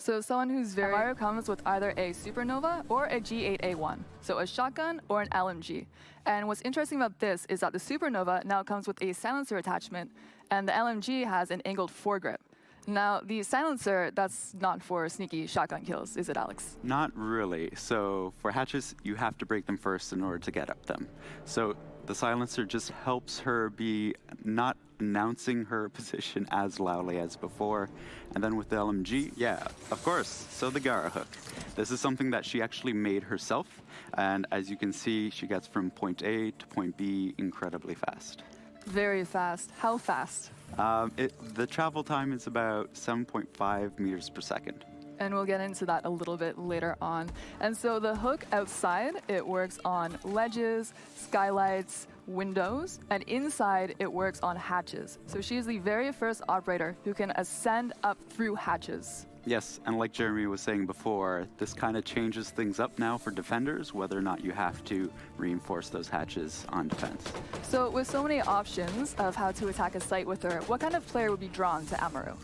So someone who's very Amaru comes with either a supernova or a G8A1, so a shotgun or an LMG. And what's interesting about this is that the supernova now comes with a silencer attachment, and the LMG has an angled foregrip. Now, the silencer, that's not for sneaky shotgun kills, is it, Alex? Not really. So for hatches, you have to break them first in order to get up them. So the silencer just helps her be not announcing her position as loudly as before. And then with the LMG, yeah, of course, so the Gara hook. This is something that she actually made herself. And as you can see, she gets from point A to point B incredibly fast. Very fast. How fast? The travel time is about 7.5 meters per second. And we'll get into that a little bit later on. And so the hook outside, it works on ledges, skylights, windows, and inside it works on hatches. So she's the very first operator who can ascend up through hatches. Yes, and like Jeremy was saying before, this kind of changes things up now for defenders, whether or not you have to reinforce those hatches on defense. So with so many options of how to attack a site with her, what kind of player would be drawn to Amaru?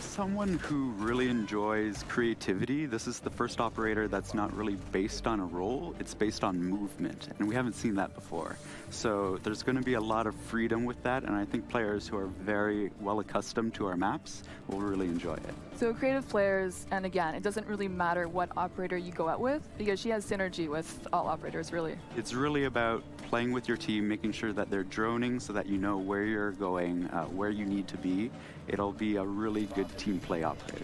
Someone who really enjoys creativity. This is the first operator that's not really based on a role, it's based on movement, and we haven't seen that before. So there's going to be a lot of freedom with that, and I think players who are very well accustomed to our maps will really enjoy it. So creative players, and again, it doesn't really matter what operator you go out with, because she has synergy with all operators, really. It's really about playing with your team, making sure that they're droning so that you know where you're going, where you need to be. It'll be a really good team play operator.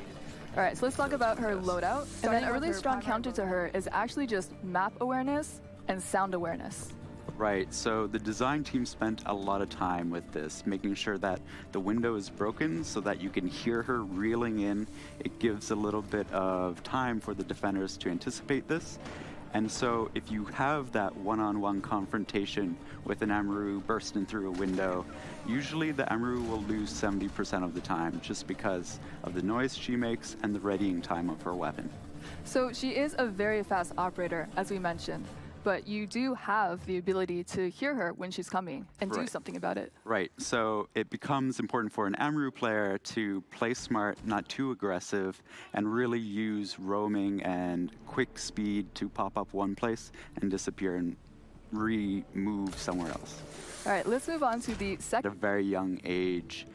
All right, so let's talk about her loadout. And then a really strong counter to her is actually just map awareness and sound awareness. Right, so the design team spent a lot of time with this, making sure that the window is broken so that you can hear her reeling in. It gives a little bit of time for the defenders to anticipate this. And so if you have that one-on-one confrontation with an Amaru bursting through a window, usually the Amaru will lose 70% of the time just because of the noise she makes and the readying time of her weapon. So she is a very fast operator, as we mentioned, but you do have the ability to hear her when she's coming and do something about it. Right, so it becomes important for an Amaru player to play smart, not too aggressive, and really use roaming and quick speed to pop up one place and disappear and re-move somewhere else. All right, let's move on to the second. At a very young age.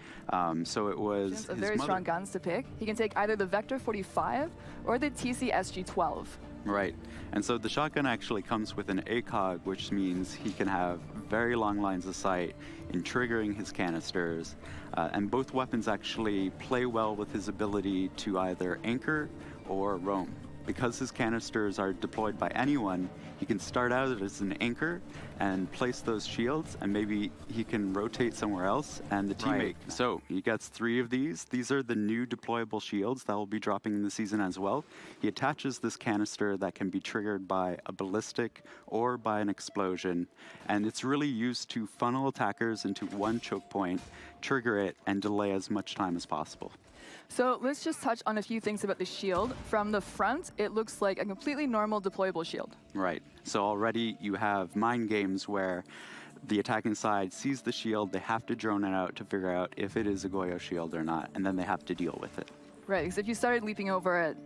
So it was his very strong guns to pick. He can take either the Vector 45 or the TC-SG-12. Right, and so the shotgun actually comes with an ACOG, which means he can have very long lines of sight in triggering his canisters, and both weapons actually play well with his ability to either anchor or roam. Because his canisters are deployed by anyone, he can start out as an anchor and place those shields, and maybe he can rotate somewhere else and the teammate. So he gets 3 of these. These are the new deployable shields that will be dropping in the season as well. He attaches this canister that can be triggered by a ballistic or by an explosion, and it's really used to funnel attackers into one choke point, trigger it, and delay as much time as possible. So let's just touch on a few things about the shield. From the front, it looks like a completely normal deployable shield. Right. So already you have mind games where the attacking side sees the shield, they have to drone it out to figure out if it is a Goyo shield or not, and then they have to deal with it. Right, because if you started leaping over it,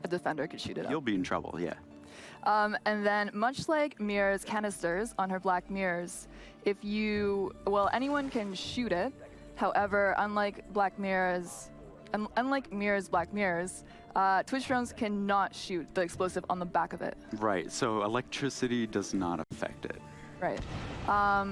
a defender could shoot it up. You'll be in trouble, yeah. And then, much like Mira's canisters on her black mirrors, anyone can shoot it. However, unlike Mira's black mirrors, Twitch drones cannot shoot the explosive on the back of it. Right, so electricity does not affect it. Right.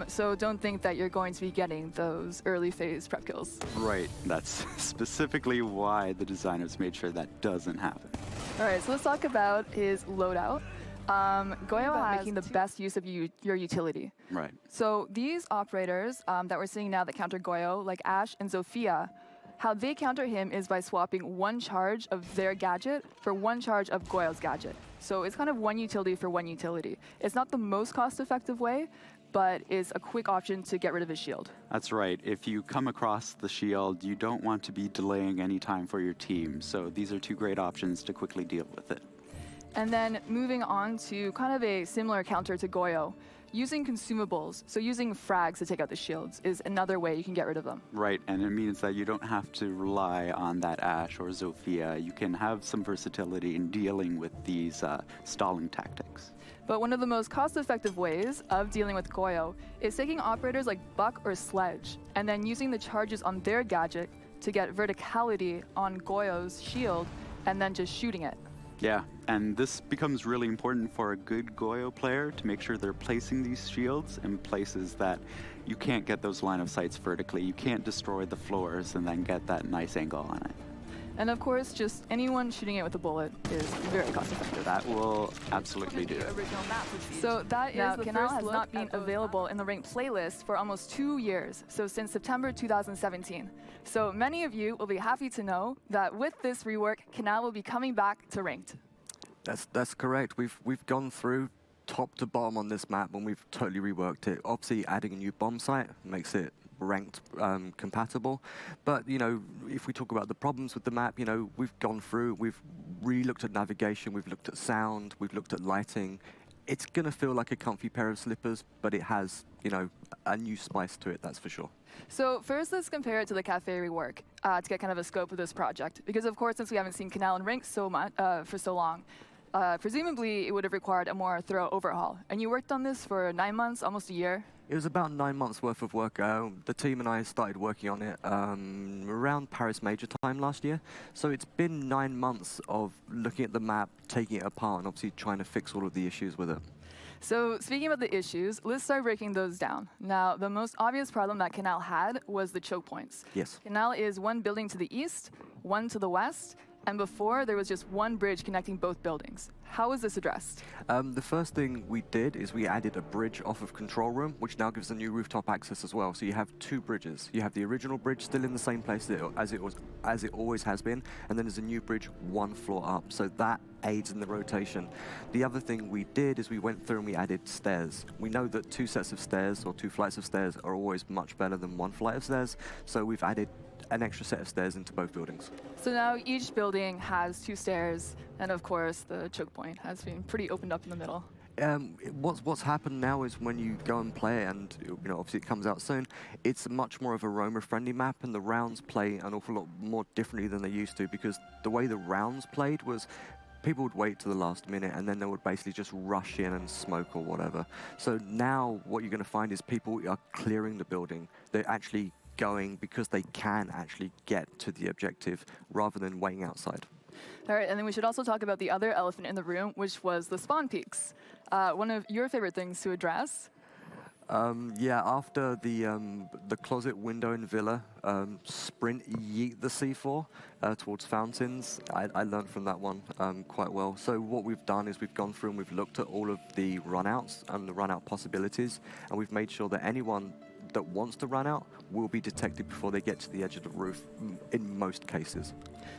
So don't think that you're going to be getting those early phase prep kills. Right, that's specifically why the designers made sure that doesn't happen. All right, so let's talk about his loadout. Goyo has making the best use of your utility. Right. So these operators that we're seeing now that counter Goyo, like Ash and Zofia, how they counter him is by swapping one charge of their gadget for one charge of Goyo's gadget. So it's kind of one utility for one utility. It's not the most cost-effective way, but is a quick option to get rid of his shield. That's right. If you come across the shield, you don't want to be delaying any time for your team. So these are 2 great options to quickly deal with it. And then moving on to kind of a similar counter to Goyo, using consumables, so using frags to take out the shields, is another way you can get rid of them. Right, and it means that you don't have to rely on that Ashe or Zofia. You can have some versatility in dealing with these stalling tactics. But one of the most cost-effective ways of dealing with Goyo is taking operators like Buck or Sledge, and then using the charges on their gadget to get verticality on Goyo's shield, and then just shooting it. Yeah, and this becomes really important for a good Goyo player to make sure they're placing these shields in places that you can't get those line of sights vertically. You can't destroy the floors and then get that nice angle on it. And of course, just anyone shooting it with a bullet is very cost-effective. That will absolutely do it. So that is the Canal has not been available in the ranked playlist for almost 2 years, so since September 2017. So many of you will be happy to know that with this rework, Canal will be coming back to ranked. That's correct. We've gone through top to bottom on this map and we've totally reworked it. Obviously, adding a new bomb site makes it ranked compatible. But, you know, if we talk about the problems with the map, you know, we've gone through, we've re-looked at navigation, we've looked at sound, we've looked at lighting. It's going to feel like a comfy pair of slippers, but it has, you know, a new spice to it, that's for sure. So first, let's compare it to the Cafe rework to get kind of a scope of this project. Because, of course, since we haven't seen Canal in ranked so much for so long, presumably it would have required a more thorough overhaul. And you worked on this for 9 months, almost a year. It was about 9 months worth of work. The team and I started working on it around Paris Major time last year. So it's been 9 months of looking at the map, taking it apart, and obviously trying to fix all of the issues with it. So speaking about the issues, let's start breaking those down. Now, the most obvious problem that Canal had was the choke points. Yes. Canal is one building to the east, one to the west, and before there was just one bridge connecting both buildings. How was this addressed? The first thing we did is we added a bridge off of control room, which now gives a new rooftop access as well. So you have 2 bridges. You have the original bridge still in the same place as it always has been, and then there's a new bridge 1 floor up. So that aids in the rotation. The other thing we did is we went through and we added stairs. We know that 2 sets of stairs or 2 flights of stairs are always much better than 1 flight of stairs. So we've added an extra set of stairs into both buildings. So now each building has 2 stairs, and of course the choke point has been pretty opened up in the middle. What's happened now is when you go and play, and you know obviously it comes out soon, it's much more of a roamer-friendly map, and the rounds play an awful lot more differently than they used to, because the way the rounds played was people would wait to the last minute and then they would basically just rush in and smoke or whatever. So now what you're going to find is people are clearing the building. They're actually going because they can actually get to the objective rather than waiting outside. All right, and then we should also talk about the other elephant in the room, which was the spawn peaks. One of your favorite things to address. Yeah, after the closet window in Villa, sprint yeet the C4 towards fountains. I learned from that one quite well. So what we've done is we've gone through and we've looked at all of the runouts and the runout possibilities, and we've made sure that anyone that wants to run out will be detected before they get to the edge of the roof in most cases.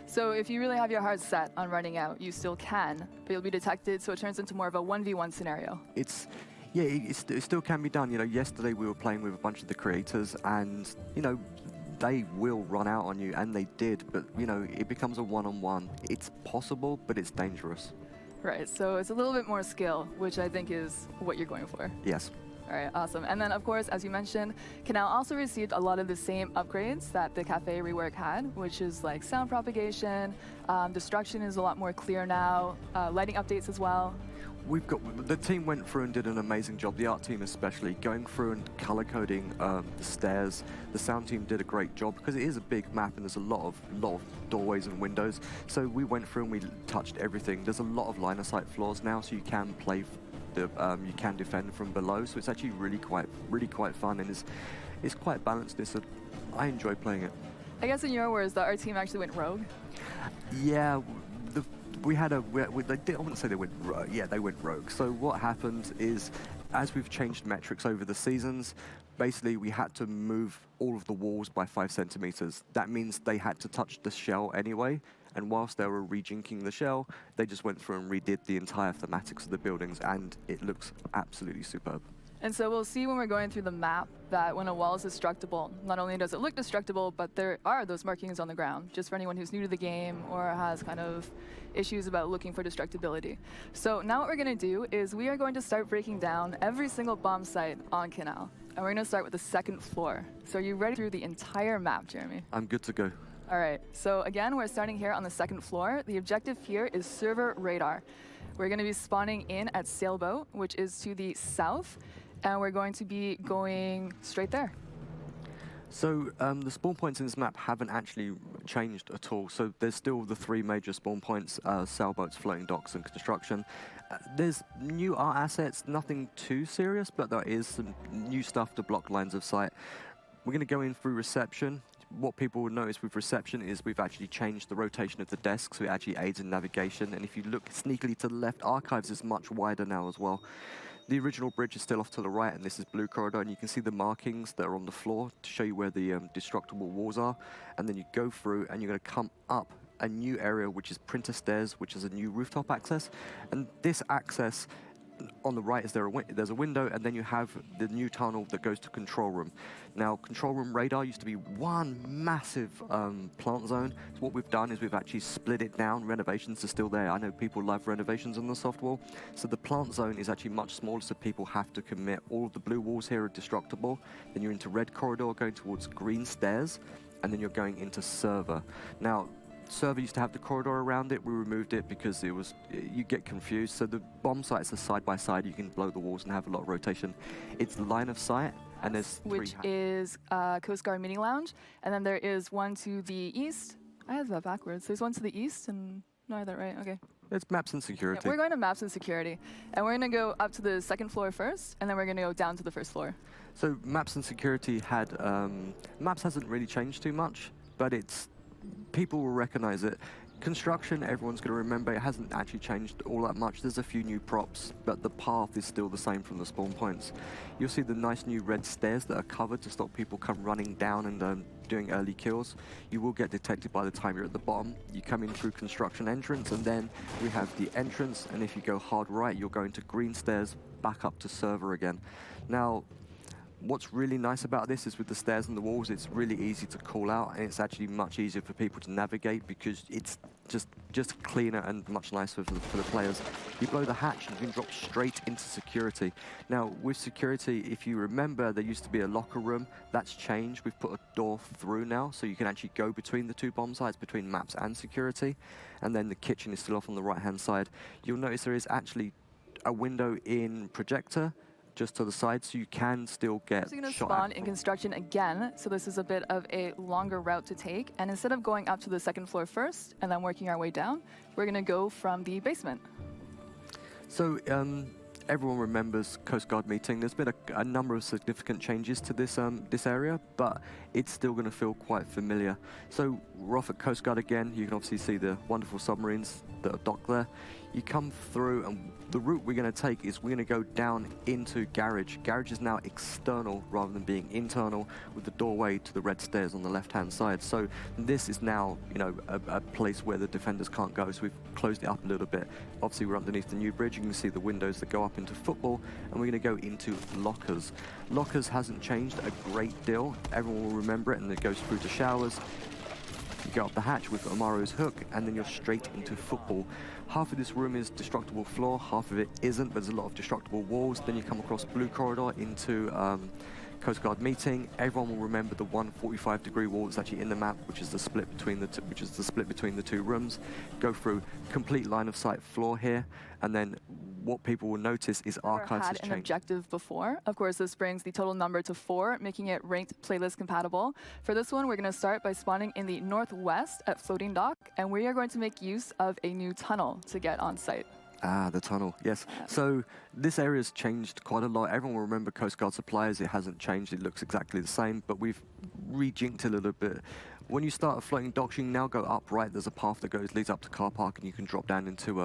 So if you really have your heart set on running out, you still can, but you'll be detected, so it turns into more of a 1v1 scenario. Yeah, it still can be done. You know, yesterday we were playing with a bunch of the creators, and you know, they will run out on you, and they did. But you know, it becomes a one-on-one. It's possible, but it's dangerous. Right. So it's a little bit more skill, which I think is what you're going for. Yes. All right, awesome. And then, of course, as you mentioned, Canal also received a lot of the same upgrades that the Cafe rework had, which is like sound propagation, destruction is a lot more clear now, lighting updates as well. The team went through and did an amazing job, the art team especially, going through and color coding the stairs. The sound team did a great job because it is a big map and there's a lot of doorways and windows. So we went through and we touched everything. There's a lot of line of sight floors now, so you can play. You can defend from below, so it's actually really quite fun, and it's quite balanced. I enjoy playing it. I guess in your words, that our team actually went rogue. Yeah, I wouldn't say they went rogue. Yeah, they went rogue. So what happened is, as we've changed metrics over the seasons, basically we had to move all of the walls by 5 centimeters. That means they had to touch the shell anyway. And whilst they were rejinking the shell, they just went through and redid the entire thematics of the buildings, and it looks absolutely superb. And so we'll see when we're going through the map that when a wall is destructible, not only does it look destructible, but there are those markings on the ground, just for anyone who's new to the game or has kind of issues about looking for destructibility. So now what we're going to do is we are going to start breaking down every single bomb site on Canal. And we're going to start with the second floor. So are you ready through the entire map, Jeremy? I'm good to go. All right, so again, we're starting here on the second floor. The objective here is server radar. We're going to be spawning in at Sailboat, which is to the south. And we're going to be going straight there. So the spawn points in this map haven't actually changed at all. So there's still the three major spawn points, sailboats, floating docks, and construction. There's new art assets, nothing too serious, but there is some new stuff to block lines of sight. We're going to go in through reception. What people will notice with reception is we've actually changed the rotation of the desk, so it actually aids in navigation. And if you look sneakily to the left, archives is much wider now as well. The original bridge is still off to the right, and this is Blue Corridor, and you can see the markings that are on the floor to show you where the destructible walls are. And then you go through, and you're going to come up a new area, which is Printer Stairs, which is a new rooftop access. And this access, on the right, there's a window, and then you have the new tunnel that goes to control room. Now, control room radar used to be one massive plant zone. So what we've done is we've actually split it down. Renovations are still there. I know people love renovations on the soft wall. So the plant zone is actually much smaller, so people have to commit. All of the blue walls here are destructible. Then you're into red corridor, going towards green stairs, and then you're going into server. Now, server used to have the corridor around it. We removed it because you get confused. So the bomb sites are side by side. You can blow the walls and have a lot of rotation. It's line of sight, and there's which is Coast Guard Meeting Lounge, and then there is one to the east. I have that backwards. There's one to the east, and no, I have that right. Okay. It's maps and security. Yeah, we're going to maps and security, and we're going to go up to the second floor first, and then we're going to go down to the first floor. So maps and security had maps hasn't really changed too much, but people will recognize it. Construction, everyone's going to remember, it hasn't actually changed all that much. There's a few new props, but the path is still the same from the spawn points. You'll see the nice new red stairs that are covered to stop people come running down and doing early kills. You will get detected by the time you're at the bottom. You come in through construction entrance, and then we have the entrance, and if you go hard right, you're going to green stairs, back up to server again. Now, what's really nice about this is with the stairs and the walls, it's really easy to call out, and it's actually much easier for people to navigate because it's just cleaner and much nicer for the players. You blow the hatch and you can drop straight into security. Now, with security, if you remember, there used to be a locker room. That's changed. We've put a door through now, so you can actually go between the two bomb sites, between maps and security. And then the kitchen is still off on the right-hand side. You'll notice there is actually a window in projector just to the side, so you can still get So you're going to spawn in construction again, so this is a bit of a longer route to take. And instead of going up to the second floor first and then working our way down, we're going to go from the basement. So everyone remembers Coast Guard meeting. There's been a number of significant changes to this area, but it's still going to feel quite familiar. So we're off at Coast Guard again. You can obviously see the wonderful submarines that are docked there. You come through, and the route we're going to take is we're going to go down into Garage. Garage is now external rather than being internal, with the doorway to the red stairs on the left-hand side. So this is now, a place where the defenders can't go. So we've closed it up a little bit. Obviously, we're underneath the new bridge. You can see the windows that go up into football, and we're going to go into lockers. Lockers hasn't changed a great deal. Everyone will remember it, and it goes through to showers. You go up the hatch with Amaro's hook, and then you're straight into football. Half of this room is destructible floor, half of it isn't, but there's a lot of destructible walls. Then you come across Blue Corridor into Coast Guard meeting. Everyone will remember the 145-degree wall that's actually in the map, which is the split between the two rooms. Go through complete line of sight floor here, and then what people will notice is archives has had an changed. objective before. Of course, this brings the total number to 4, making it ranked playlist compatible. For this one, we're going to start by spawning in the northwest at Floating Dock, and we are going to make use of a new tunnel to get on site. Ah, the tunnel, yes. So this area's changed quite a lot. Everyone will remember Coast Guard suppliers. It hasn't changed. It looks exactly the same, but we've rejinked a little bit. When you start a floating dock, you can now go up right. There's a path that leads up to car park, and you can drop down into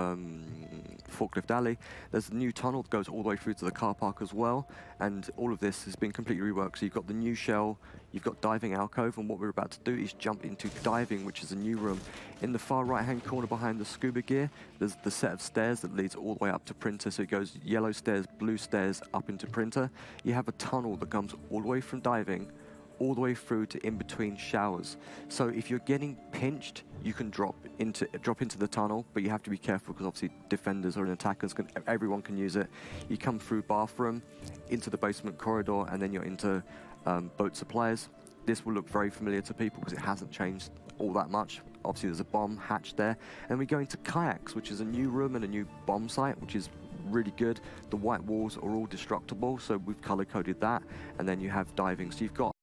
Forklift Alley. There's a new tunnel that goes all the way through to the car park as well, and all of this has been completely reworked. So you've got the new shell, you've got diving alcove, and what we're about to do is jump into diving, which is a new room. In the far right-hand corner behind the scuba gear, there's the set of stairs that leads all the way up to printer. So it goes yellow stairs, blue stairs, up into printer. You have a tunnel that comes all the way from diving all the way through to in between showers. So if you're getting pinched, you can drop into the tunnel, but you have to be careful because obviously defenders or attackers everyone can use it. You come through bathroom into the basement corridor, and then you're into boat supplies. This will look very familiar to people because it hasn't changed all that much. Obviously there's a bomb hatch there, and we go into kayaks, which is a new room and a new bomb site, which is really good. The white walls are all destructible, so we've color coded that, and then you have diving. So you've got